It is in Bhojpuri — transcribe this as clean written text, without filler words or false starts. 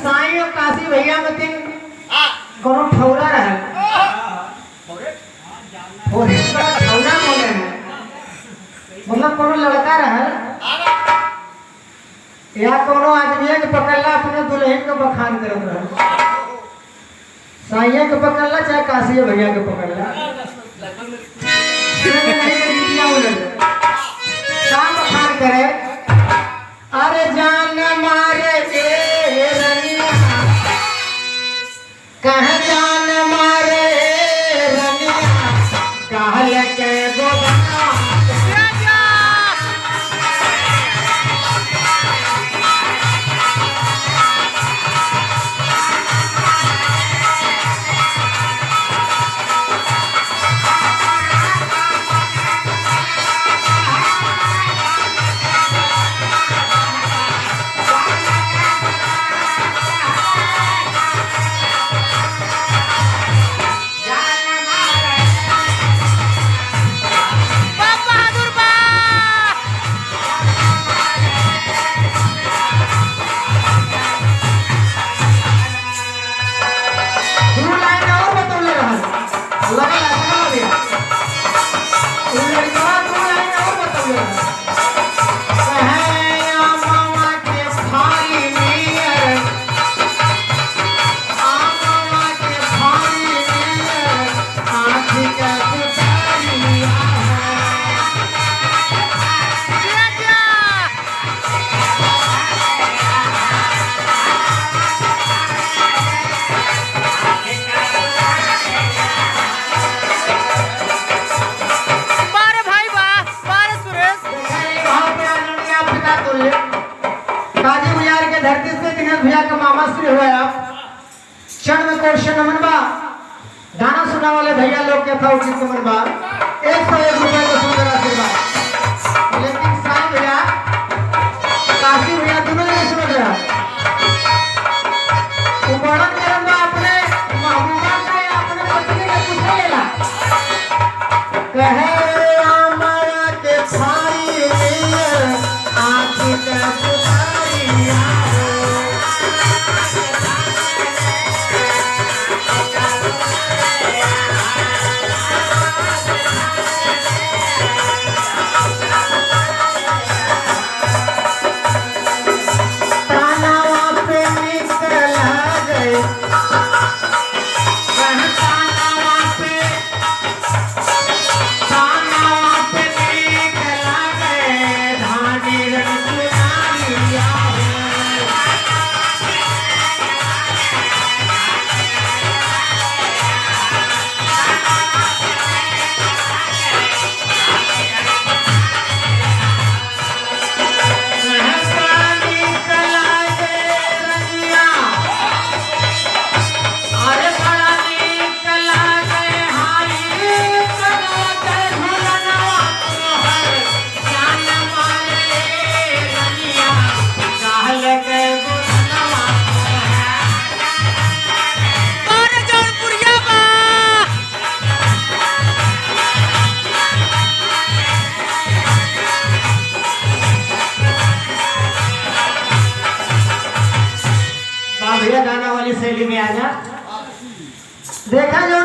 साईं और काशी भैया में तीन कोनो ठौरा रहे ठौरा बोले मतलब कोनो लड़का रहे या कोनो आदमी के पकड़ला अपने दुल्हन के बखान करत रहे। साईं के पकड़ला चाहे काशी भैया के पकड़ला का बखान करे। अरे जान मारे रनिया कह जान मारे रनिया कहल के गोबना धरती से दिनेश भैया का मामा श्री हुआ आप क्षण में क्वेश्चन नंबर बा गाना सुना वाले भैया लोग के था उचित नंबर बा 101 रुपए का सुंदर आशीर्वाद। लेकिन साईं भैया काशी भैया दोनों ने सुन लिया उमड़न करम बा अपने महबूबा का या अपने पत्नी के पूछ लेला कहे आमरा के छाई आंखी के पुकारिया शैली में आजा देखा जो